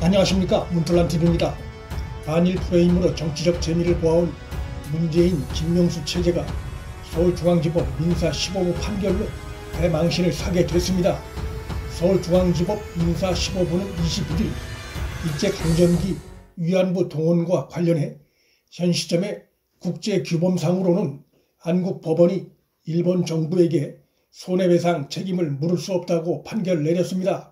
안녕하십니까, 문틀란TV입니다. 반일 프레임으로 정치적 재미를 보아온 문재인, 김명수 체제가 서울중앙지법 민사 15부 판결로 대망신을 사게 됐습니다. 서울중앙지법 민사 15부는 21일 일제강점기 위안부 동원과 관련해 현 시점에 국제규범상으로는 한국 법원이 일본 정부에게 손해배상 책임을 물을 수 없다고 판결 내렸습니다.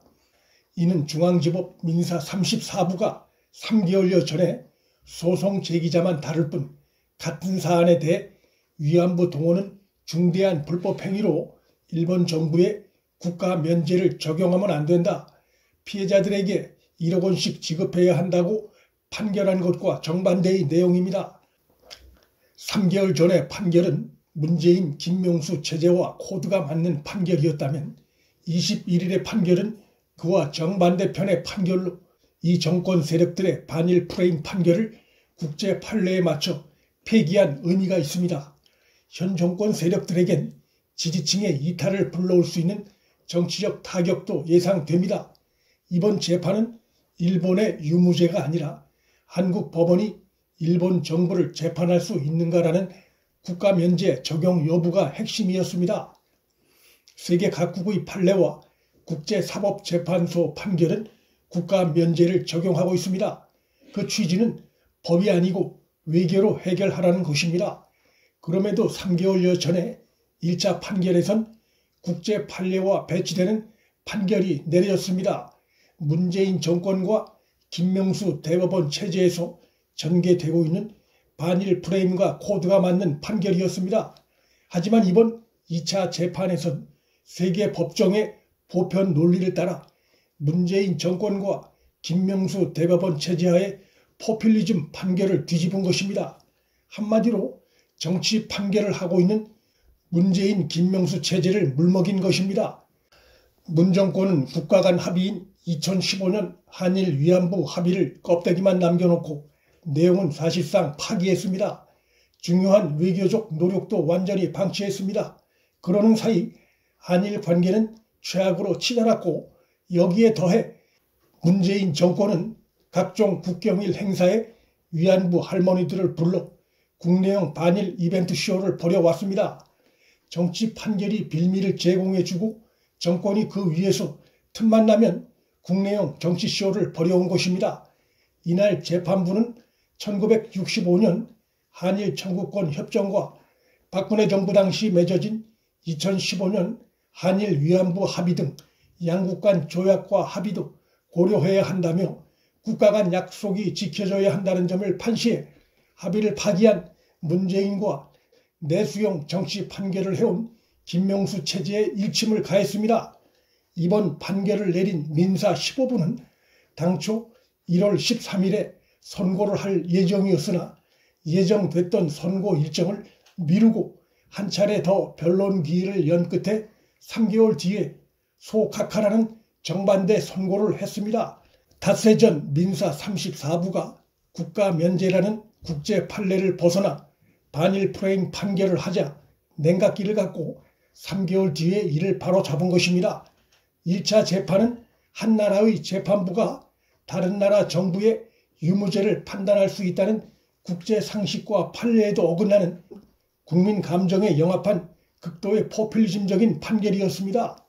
이는 중앙지법 민사 34부가 3개월여 전에 소송 제기자만 다를 뿐 같은 사안에 대해 위안부 동원은 중대한 불법 행위로 일본 정부에 국가 면제를 적용하면 안 된다. 피해자들에게 1억 원씩 지급해야 한다고 판결한 것과 정반대의 내용입니다. 3개월 전의 판결은 문재인, 김명수 체제와 코드가 맞는 판결이었다면 21일의 판결은 그와 정반대편의 판결로 이 정권 세력들의 반일 프레임 판결을 국제 판례에 맞춰 폐기한 의미가 있습니다. 현 정권 세력들에겐 지지층의 이탈을 불러올 수 있는 정치적 타격도 예상됩니다. 이번 재판은 일본의 유무죄가 아니라 한국 법원이 일본 정부를 재판할 수 있는가라는 국가 면제 적용 여부가 핵심이었습니다. 세계 각국의 판례와 국제사법재판소 판결은 국가 면제를 적용하고 있습니다. 그 취지는 법이 아니고 외교로 해결하라는 것입니다. 그럼에도 3개월여 전에 1차 판결에선 국제 판례와 배치되는 판결이 내려졌습니다. 문재인 정권과 김명수 대법원 체제에서 전개되고 있는 반일 프레임과 코드가 맞는 판결이었습니다. 하지만 이번 2차 재판에선 세계 법정의 보편 논리를 따라 문재인 정권과 김명수 대법원 체제하에 포퓰리즘 판결을 뒤집은 것입니다. 한마디로 정치 판결을 하고 있는 문재인, 김명수 체제를 물먹인 것입니다. 문 정권은 국가 간 합의인 2015년 한일 위안부 합의를 껍데기만 남겨놓고 내용은 사실상 파기했습니다. 중요한 외교적 노력도 완전히 방치했습니다. 그러는 사이 한일 관계는 최악으로 치달았고 여기에 더해 문재인 정권은 각종 국경일 행사에 위안부 할머니들을 불러 국내형 반일 이벤트 쇼를 벌여왔습니다. 정치 판결이 빌미를 제공해주고 정권이 그 위에서 틈만 나면 국내형 정치쇼를 벌여온 것입니다. 이날 재판부는 1965년 한일 청구권 협정과 박근혜 정부 당시 맺어진 2015년 한일 위안부 합의 등 양국 간 조약과 합의도 고려해야 한다며 국가 간 약속이 지켜져야 한다는 점을 판시해 합의를 파기한 문재인과 내수용 정치 판결을 해온 김명수 체제에 일침을 가했습니다. 이번 판결을 내린 민사 15부는 당초 1월 13일에 선고를 할 예정이었으나 예정됐던 선고 일정을 미루고 한 차례 더 변론 기일을 연 끝에 3개월 뒤에 소카카라는 정반대 선고를 했습니다. 닷새 전 민사 34부가 국가 면제라는 국제 판례를 벗어나 반일 프레임 판결을 하자 냉각기를 갖고 3개월 뒤에 이를 바로잡은 것입니다. 1차 재판은 한 나라의 재판부가 다른 나라 정부의 유무죄를 판단할 수 있다는 국제 상식과 판례에도 어긋나는 국민 감정에 영합한 극도의 포퓰리즘적인 판결이었습니다.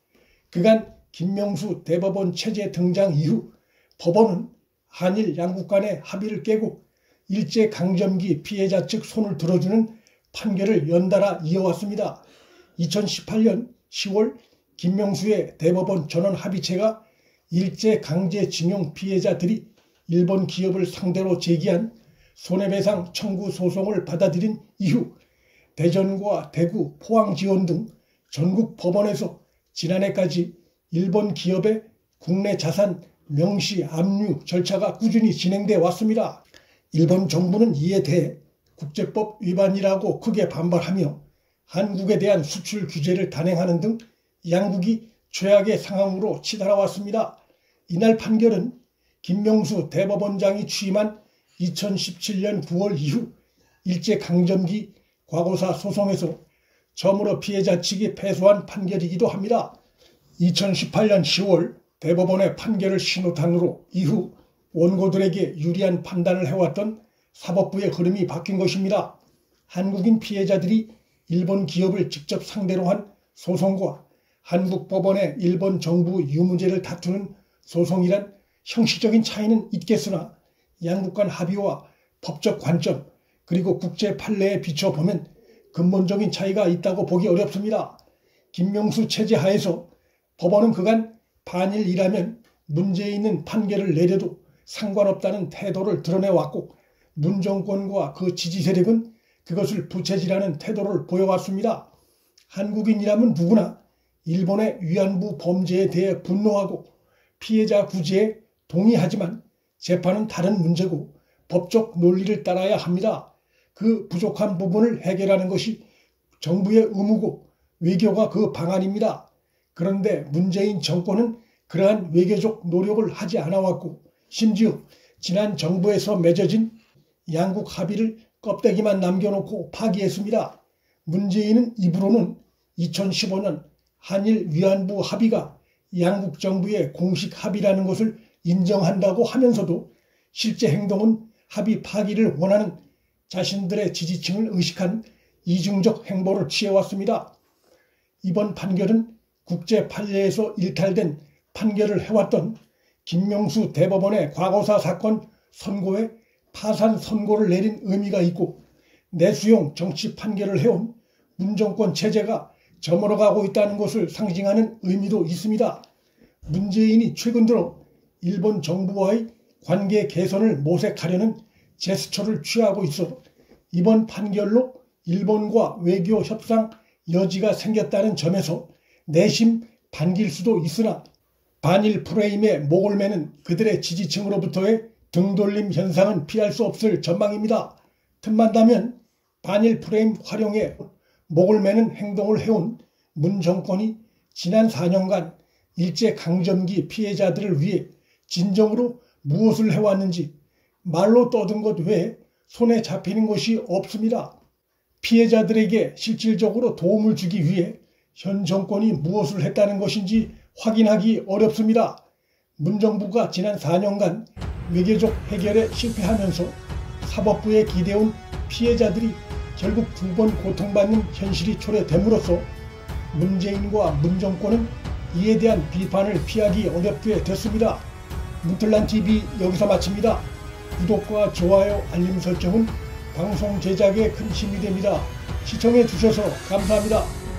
그간 김명수 대법원 체제 등장 이후 법원은 한일 양국 간의 합의를 깨고 일제강점기 피해자 측 손을 들어주는 판결을 연달아 이어왔습니다. 2018년 10월 김명수의 대법원 전원 합의체가 일제강제징용 피해자들이 일본 기업을 상대로 제기한 손해배상 청구 소송을 받아들인 이후 대전과 대구, 포항 지원 등 전국 법원에서 지난해까지 일본 기업의 국내 자산 명시 압류 절차가 꾸준히 진행돼 왔습니다. 일본 정부는 이에 대해 국제법 위반이라고 크게 반발하며 한국에 대한 수출 규제를 단행하는 등 양국이 최악의 상황으로 치달아왔습니다. 이날 판결은 김명수 대법원장이 취임한 2017년 9월 이후 일제강점기 과거사 소송에서 처음으로 피해자 측이 패소한 판결이기도 합니다. 2018년 10월 대법원의 판결을 신호탄으로 이후 원고들에게 유리한 판단을 해왔던 사법부의 흐름이 바뀐 것입니다. 한국인 피해자들이 일본 기업을 직접 상대로 한 소송과 한국 법원의 일본 정부 유무죄를 다투는 소송이란 형식적인 차이는 있겠으나 양국 간 합의와 법적 관점 그리고 국제 판례에 비춰보면 근본적인 차이가 있다고 보기 어렵습니다. 김명수 체제 하에서 법원은 그간 반일이라면 문제 있는 판결을 내려도 상관없다는 태도를 드러내왔고 문 정권과 그 지지 세력은 그것을 부채질하는 태도를 보여왔습니다. 한국인이라면 누구나 일본의 위안부 범죄에 대해 분노하고 피해자 구제에 동의하지만 재판은 다른 문제고 법적 논리를 따라야 합니다. 그 부족한 부분을 해결하는 것이 정부의 의무고 외교가 그 방안입니다. 그런데 문재인 정권은 그러한 외교적 노력을 하지 않아왔고 심지어 지난 정부에서 맺어진 양국 합의를 껍데기만 남겨놓고 파기했습니다. 문재인은 입으로는 2015년 한일 위안부 합의가 양국 정부의 공식 합의라는 것을 인정한다고 하면서도 실제 행동은 합의 파기를 원하는 자신들의 지지층을 의식한 이중적 행보를 취해왔습니다. 이번 판결은 국제 판례에서 일탈된 판결을 해왔던 김명수 대법원의 과거사 사건 선고에 파산 선고를 내린 의미가 있고 내수용 정치 판결을 해온 문정권 체제가 저물어가고 있다는 것을 상징하는 의미도 있습니다. 문재인이 최근 들어 일본 정부와의 관계 개선을 모색하려는 제스처를 취하고 있어 이번 판결로 일본과 외교 협상 여지가 생겼다는 점에서 내심 반길 수도 있으나 반일 프레임에 목을 매는 그들의 지지층으로부터의 등돌림 현상은 피할 수 없을 전망입니다. 틈만 나면 반일 프레임 활용에 목을 매는 행동을 해온 문 정권이 지난 4년간 일제강점기 피해자들을 위해 진정으로 무엇을 해왔는지 말로 떠든 것 외에 손에 잡히는 것이 없습니다. 피해자들에게 실질적으로 도움을 주기 위해 현 정권이 무엇을 했다는 것인지 확인하기 어렵습니다. 문정부가 지난 4년간 외교적 해결에 실패하면서 사법부에 기대온 피해자들이 결국 두 번 고통받는 현실이 초래됨으로써 문재인과 문정권은 이에 대한 비판을 피하기 어렵게 됐습니다. 문틀란TV 여기서 마칩니다. 구독과 좋아요, 알림 설정은 방송 제작에 큰 힘이 됩니다. 시청해 주셔서 감사합니다.